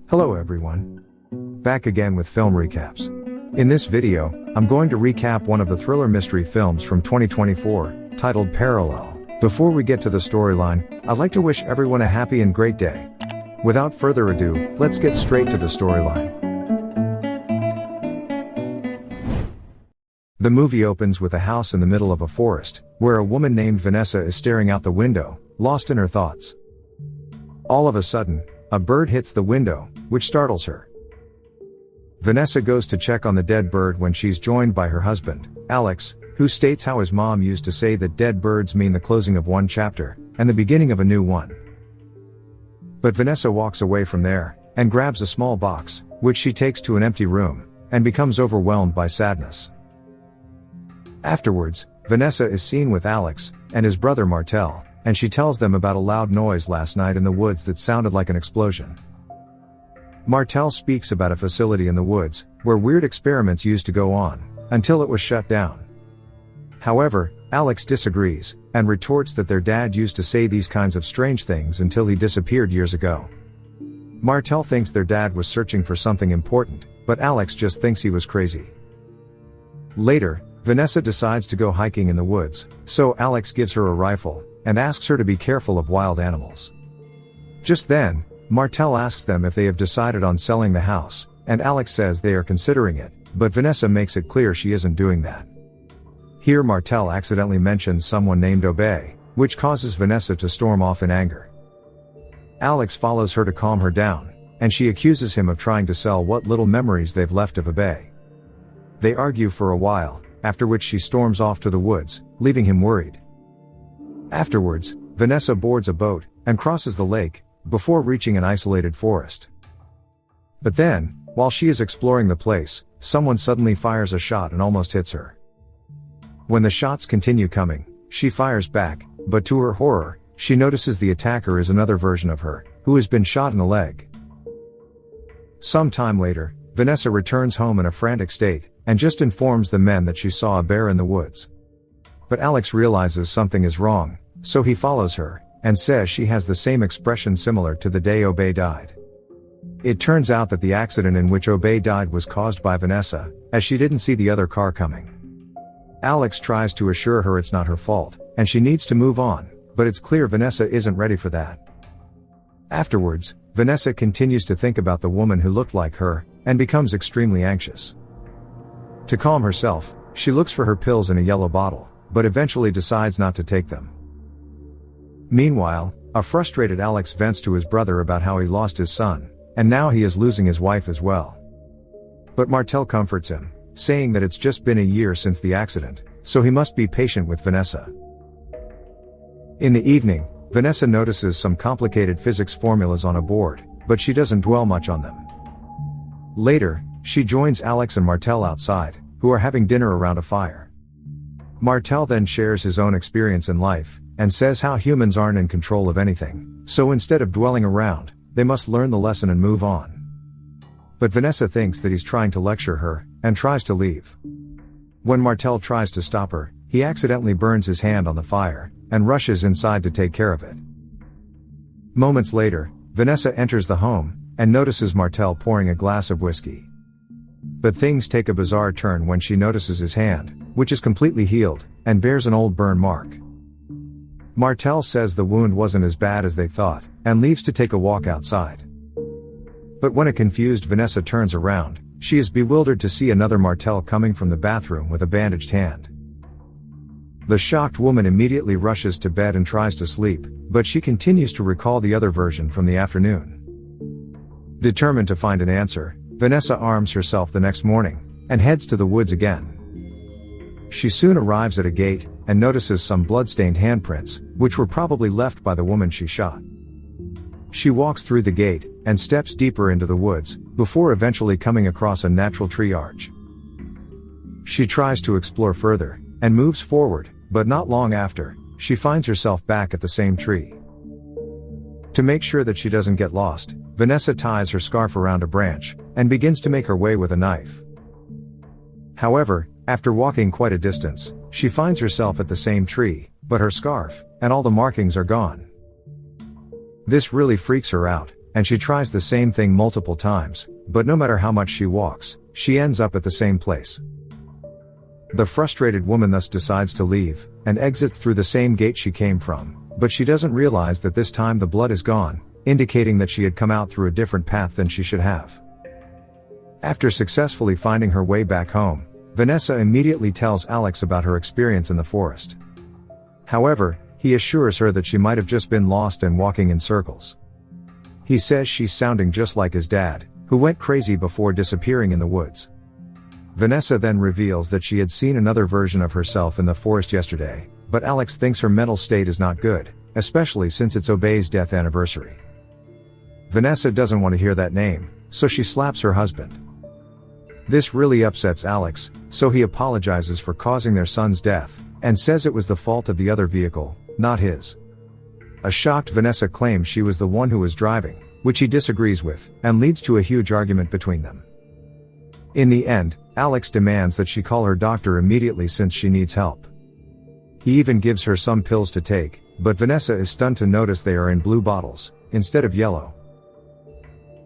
Hello everyone. Back again with film recaps. In this video, I'm going to recap one of the thriller mystery films from 2024, titled Parallel. Before we get to the storyline, I'd like to wish everyone a happy and great day. Without further ado, let's get straight to the storyline. The movie opens with a house in the middle of a forest, where a woman named Vanessa is staring out the window, lost in her thoughts. All of a sudden, a bird hits the window, which startles her. Vanessa goes to check on the dead bird when she's joined by her husband, Alex, who states how his mom used to say that dead birds mean the closing of one chapter, and the beginning of a new one. But Vanessa walks away from there, and grabs a small box, which she takes to an empty room, and becomes overwhelmed by sadness. Afterwards, Vanessa is seen with Alex, and his brother Martel, and she tells them about a loud noise last night in the woods that sounded like an explosion. Martel speaks about a facility in the woods, where weird experiments used to go on, until it was shut down. However, Alex disagrees, and retorts that their dad used to say these kinds of strange things until he disappeared years ago. Martel thinks their dad was searching for something important, but Alex just thinks he was crazy. Later, Vanessa decides to go hiking in the woods, so Alex gives her a rifle, and asks her to be careful of wild animals. Just then, Martel asks them if they have decided on selling the house, and Alex says they are considering it, but Vanessa makes it clear she isn't doing that. Here Martel accidentally mentions someone named Obey, which causes Vanessa to storm off in anger. Alex follows her to calm her down, and she accuses him of trying to sell what little memories they've left of Obey. They argue for a while, after which she storms off to the woods, leaving him worried. Afterwards, Vanessa boards a boat, and crosses the lake, before reaching an isolated forest. But then, while she is exploring the place, someone suddenly fires a shot and almost hits her. When the shots continue coming, she fires back, but to her horror, she notices the attacker is another version of her, who has been shot in the leg. Some time later, Vanessa returns home in a frantic state, and just informs the men that she saw a bear in the woods. But Alex realizes something is wrong, so he follows her, and says she has the same expression similar to the day Obey died. It turns out that the accident in which Obey died was caused by Vanessa, as she didn't see the other car coming. Alex tries to assure her it's not her fault, and she needs to move on, but it's clear Vanessa isn't ready for that. Afterwards, Vanessa continues to think about the woman who looked like her, and becomes extremely anxious. To calm herself, she looks for her pills in a yellow bottle, but eventually decides not to take them. Meanwhile, a frustrated Alex vents to his brother about how he lost his son, and now he is losing his wife as well. But Martel comforts him, saying that it's just been a year since the accident, so he must be patient with Vanessa. In the evening, Vanessa notices some complicated physics formulas on a board, but she doesn't dwell much on them. Later, she joins Alex and Martel outside, who are having dinner around a fire. Martel then shares his own experience in life, and says how humans aren't in control of anything, so instead of dwelling around, they must learn the lesson and move on. But Vanessa thinks that he's trying to lecture her, and tries to leave. When Martel tries to stop her, he accidentally burns his hand on the fire, and rushes inside to take care of it. Moments later, Vanessa enters the home, and notices Martel pouring a glass of whiskey. But things take a bizarre turn when she notices his hand, which is completely healed, and bears an old burn mark. Martel says the wound wasn't as bad as they thought, and leaves to take a walk outside. But when a confused Vanessa turns around, she is bewildered to see another Martel coming from the bathroom with a bandaged hand. The shocked woman immediately rushes to bed and tries to sleep, but she continues to recall the other version from the afternoon. Determined to find an answer, Vanessa arms herself the next morning, and heads to the woods again. She soon arrives at a gate, and notices some blood-stained handprints, which were probably left by the woman she shot. She walks through the gate, and steps deeper into the woods, before eventually coming across a natural tree arch. She tries to explore further, and moves forward, but not long after, she finds herself back at the same tree. To make sure that she doesn't get lost, Vanessa ties her scarf around a branch, and begins to make her way with a knife. However, after walking quite a distance, she finds herself at the same tree, but her scarf, and all the markings are gone. This really freaks her out, and she tries the same thing multiple times, but no matter how much she walks, she ends up at the same place. The frustrated woman thus decides to leave, and exits through the same gate she came from, but she doesn't realize that this time the blood is gone, indicating that she had come out through a different path than she should have. After successfully finding her way back home, Vanessa immediately tells Alex about her experience in the forest. However, he assures her that she might have just been lost and walking in circles. He says she's sounding just like his dad, who went crazy before disappearing in the woods. Vanessa then reveals that she had seen another version of herself in the forest yesterday, but Alex thinks her mental state is not good, especially since it's Obey's death anniversary. Vanessa doesn't want to hear that name, so she slaps her husband. This really upsets Alex, so he apologizes for causing their son's death, and says it was the fault of the other vehicle, not his. A shocked Vanessa claims she was the one who was driving, which he disagrees with, and leads to a huge argument between them. In the end, Alex demands that she call her doctor immediately since she needs help. He even gives her some pills to take, but Vanessa is stunned to notice they are in blue bottles, instead of yellow.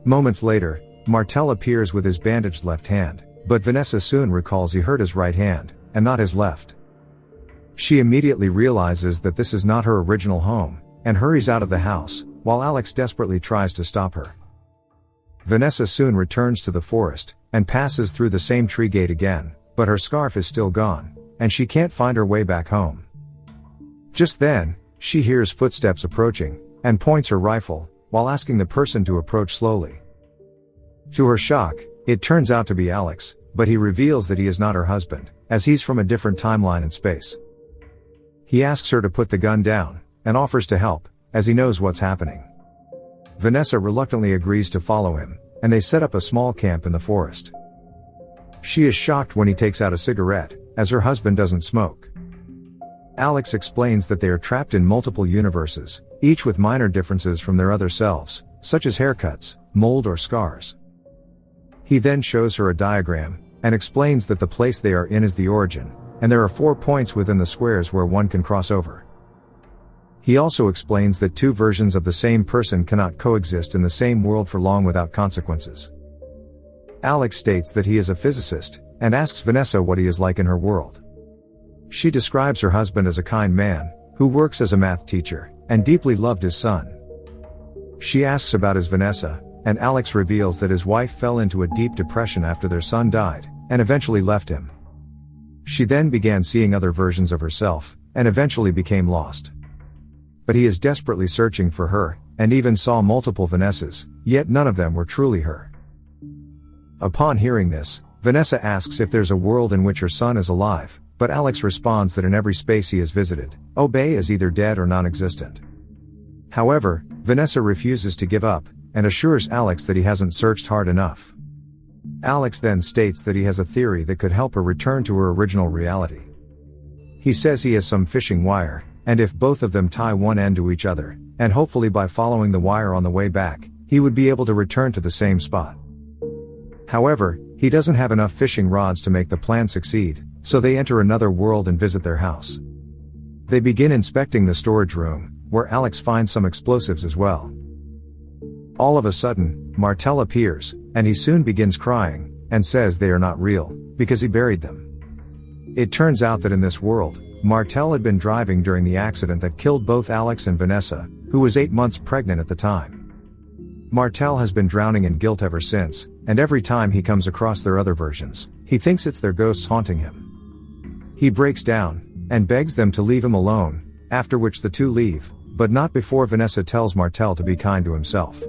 Moments later, Martel appears with his bandaged left hand, but Vanessa soon recalls he hurt his right hand, and not his left. She immediately realizes that this is not her original home, and hurries out of the house, while Alex desperately tries to stop her. Vanessa soon returns to the forest, and passes through the same tree gate again, but her scarf is still gone, and she can't find her way back home. Just then, she hears footsteps approaching, and points her rifle, while asking the person to approach slowly. To her shock, it turns out to be Alex, but he reveals that he is not her husband, as he's from a different timeline and space. He asks her to put the gun down, and offers to help, as he knows what's happening. Vanessa reluctantly agrees to follow him, and they set up a small camp in the forest. She is shocked when he takes out a cigarette, as her husband doesn't smoke. Alex explains that they are trapped in multiple universes, each with minor differences from their other selves, such as haircuts, mold or scars. He then shows her a diagram, and explains that the place they are in is the origin, and there are 4 points within the squares where one can cross over. He also explains that 2 versions of the same person cannot coexist in the same world for long without consequences. Alex states that he is a physicist, and asks Vanessa what he is like in her world. She describes her husband as a kind man, who works as a math teacher, and deeply loved his son. She asks about his Vanessa, and Alex reveals that his wife fell into a deep depression after their son died, and eventually left him. She then began seeing other versions of herself, and eventually became lost. But he is desperately searching for her, and even saw multiple Vanessas, yet none of them were truly her. Upon hearing this, Vanessa asks if there's a world in which her son is alive, but Alex responds that in every space he has visited, Obey is either dead or non-existent. However, Vanessa refuses to give up, and assures Alex that he hasn't searched hard enough. Alex then states that he has a theory that could help her return to her original reality. He says he has some fishing wire, and if both of them tie one end to each other, and hopefully by following the wire on the way back, he would be able to return to the same spot. However, he doesn't have enough fishing rods to make the plan succeed, so they enter another world and visit their house. They begin inspecting the storage room, where Alex finds some explosives as well. All of a sudden, Martel appears, and he soon begins crying, and says they are not real, because he buried them. It turns out that in this world, Martel had been driving during the accident that killed both Alex and Vanessa, who was 8 months pregnant at the time. Martel has been drowning in guilt ever since, and every time he comes across their other versions, he thinks it's their ghosts haunting him. He breaks down, and begs them to leave him alone, after which the two leave, but not before Vanessa tells Martel to be kind to himself.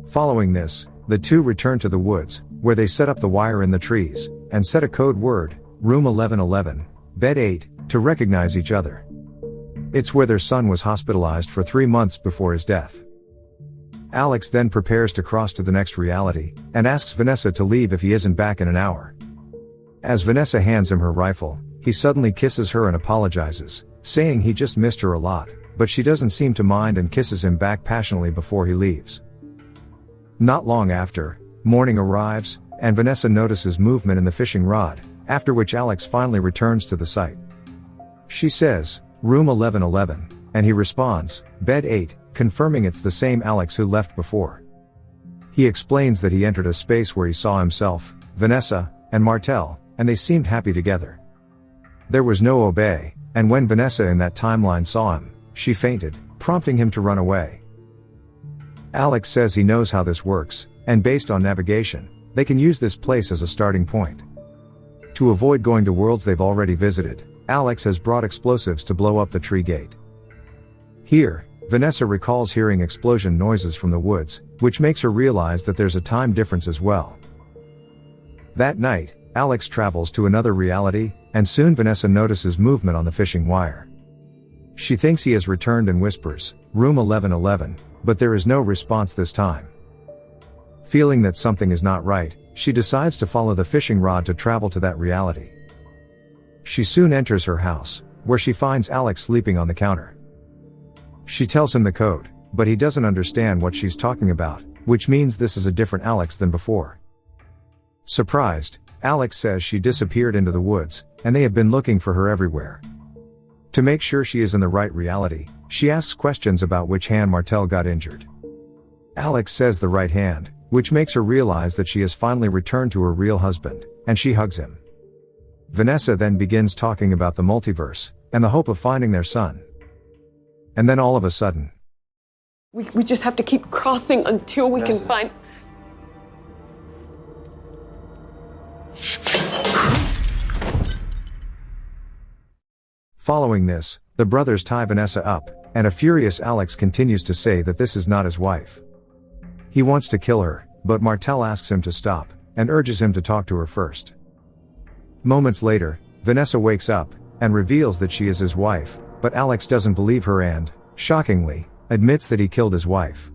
Following this, the two return to the woods, where they set up the wire in the trees, and set a code word, room 1111, bed 8, to recognize each other. It's where their son was hospitalized for 3 months before his death. Alex then prepares to cross to the next reality, and asks Vanessa to leave if he isn't back in an hour. As Vanessa hands him her rifle, he suddenly kisses her and apologizes, saying he just missed her a lot, but she doesn't seem to mind and kisses him back passionately before he leaves. Not long after, morning arrives, and Vanessa notices movement in the fishing rod, after which Alex finally returns to the site. She says, room 1111, and he responds, bed 8, confirming it's the same Alex who left before. He explains that he entered a space where he saw himself, Vanessa, and Martel, and they seemed happy together. There was no obey, and when Vanessa in that timeline saw him, she fainted, prompting him to run away. Alex says he knows how this works, and based on navigation, they can use this place as a starting point. To avoid going to worlds they've already visited, Alex has brought explosives to blow up the tree gate. Here, Vanessa recalls hearing explosion noises from the woods, which makes her realize that there's a time difference as well. That night, Alex travels to another reality, and soon Vanessa notices movement on the fishing wire. She thinks he has returned and whispers, "Room 1111, but there is no response this time. Feeling that something is not right, she decides to follow the fishing rod to travel to that reality. She soon enters her house, where she finds Alex sleeping on the counter. She tells him the code, but he doesn't understand what she's talking about, which means this is a different Alex than before. Surprised, Alex says she disappeared into the woods, and they have been looking for her everywhere. To make sure she is in the right reality, she asks questions about which hand Martel got injured. Alex says the right hand, which makes her realize that she has finally returned to her real husband, and she hugs him. Vanessa then begins talking about the multiverse, and the hope of finding their son. And then all of a sudden, we just have to keep crossing until we can find... Following this, the brothers tie Vanessa up, and a furious Alex continues to say that this is not his wife. He wants to kill her, but Martel asks him to stop, and urges him to talk to her first. Moments later, Vanessa wakes up, and reveals that she is his wife, but Alex doesn't believe her and, shockingly, admits that he killed his wife.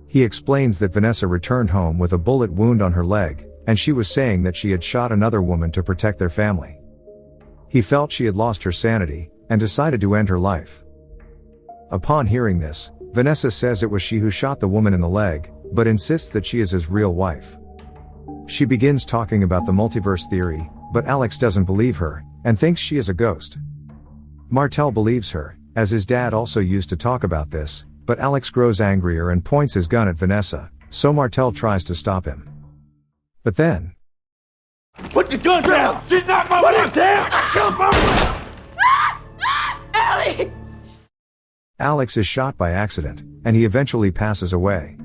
He explains that Vanessa returned home with a bullet wound on her leg, and she was saying that she had shot another woman to protect their family. He felt she had lost her sanity, and decided to end her life. Upon hearing this, Vanessa says it was she who shot the woman in the leg, but insists that she is his real wife. She begins talking about the multiverse theory, but Alex doesn't believe her, and thinks she is a ghost. Martel believes her, as his dad also used to talk about this, but Alex grows angrier and points his gun at Vanessa, so Martel tries to stop him. But then... Put your gun down! She's not my wife! Put it down! I killed my wife! Alex! Alex is shot by accident, and he eventually passes away.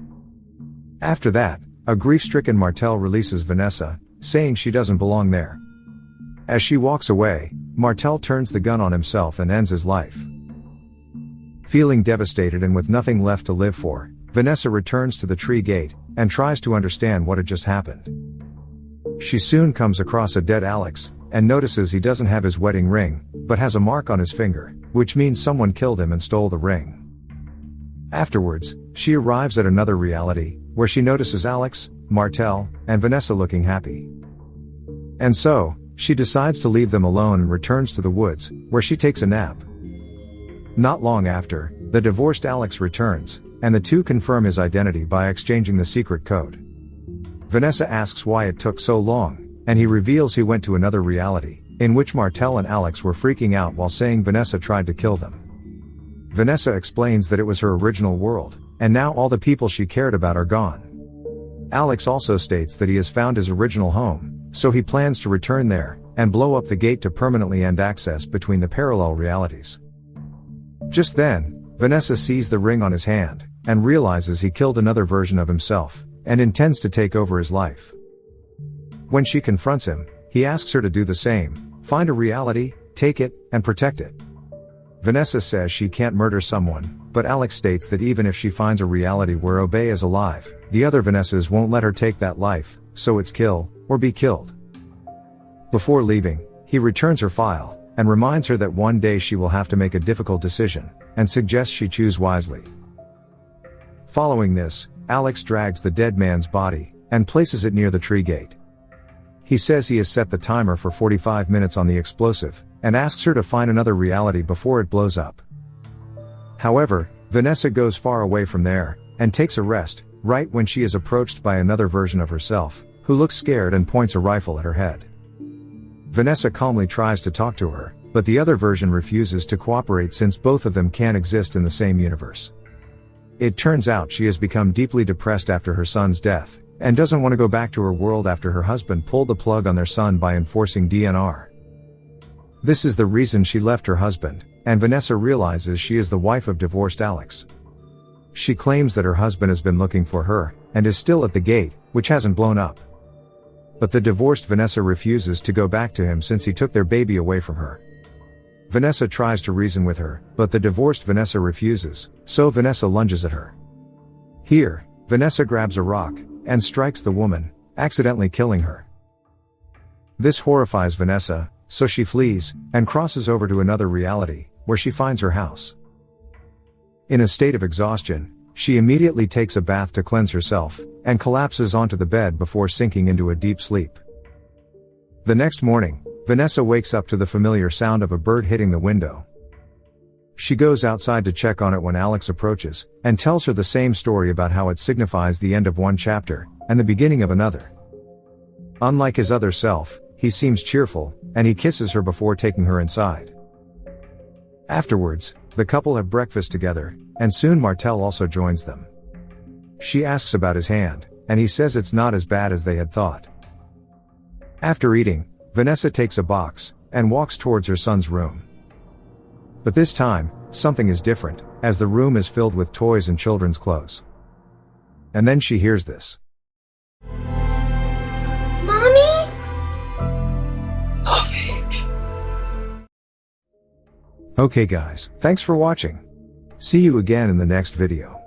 After that, a grief-stricken Martel releases Vanessa, saying she doesn't belong there. As she walks away, Martel turns the gun on himself and ends his life. Feeling devastated and with nothing left to live for, Vanessa returns to the tree gate, and tries to understand what had just happened. She soon comes across a dead Alex, and notices he doesn't have his wedding ring, but has a mark on his finger, which means someone killed him and stole the ring. Afterwards, she arrives at another reality, where she notices Alex, Martel, and Vanessa looking happy. And so, she decides to leave them alone and returns to the woods, where she takes a nap. Not long after, the divorced Alex returns, and the two confirm his identity by exchanging the secret code. Vanessa asks why it took so long, and he reveals he went to another reality, in which Martel and Alex were freaking out while saying Vanessa tried to kill them. Vanessa explains that it was her original world, and now all the people she cared about are gone. Alex also states that he has found his original home, so he plans to return there, and blow up the gate to permanently end access between the parallel realities. Just then, Vanessa sees the ring on his hand, and realizes he killed another version of himself, and intends to take over his life. When she confronts him, he asks her to do the same, find a reality, take it, and protect it. Vanessa says she can't murder someone, but Alex states that even if she finds a reality where Obey is alive, the other Vanessas won't let her take that life, so it's kill, or be killed. Before leaving, he returns her file, and reminds her that one day she will have to make a difficult decision, and suggests she choose wisely. Following this, Alex drags the dead man's body, and places it near the tree gate. He says he has set the timer for 45 minutes on the explosive, and asks her to find another reality before it blows up. However, Vanessa goes far away from there, and takes a rest, right when she is approached by another version of herself, who looks scared and points a rifle at her head. Vanessa calmly tries to talk to her, but the other version refuses to cooperate since both of them can't exist in the same universe. It turns out she has become deeply depressed after her son's death, and doesn't want to go back to her world after her husband pulled the plug on their son by enforcing DNR. This is the reason she left her husband, and Vanessa realizes she is the wife of divorced Alex. She claims that her husband has been looking for her, and is still at the gate, which hasn't blown up. But the divorced Vanessa refuses to go back to him since he took their baby away from her. Vanessa tries to reason with her, but the divorced Vanessa refuses, so Vanessa lunges at her. Here, Vanessa grabs a rock, and strikes the woman, accidentally killing her. This horrifies Vanessa, so she flees, and crosses over to another reality, where she finds her house. In a state of exhaustion, she immediately takes a bath to cleanse herself, and collapses onto the bed before sinking into a deep sleep. The next morning, Vanessa wakes up to the familiar sound of a bird hitting the window. She goes outside to check on it when Alex approaches, and tells her the same story about how it signifies the end of one chapter, and the beginning of another. Unlike his other self, he seems cheerful, and he kisses her before taking her inside. Afterwards, the couple have breakfast together, and soon Martel also joins them. She asks about his hand, and he says it's not as bad as they had thought. After eating, Vanessa takes a box, and walks towards her son's room. But this time, something is different, as the room is filled with toys and children's clothes. And then she hears this. Mommy? Okay guys, thanks for watching. See you again in the next video.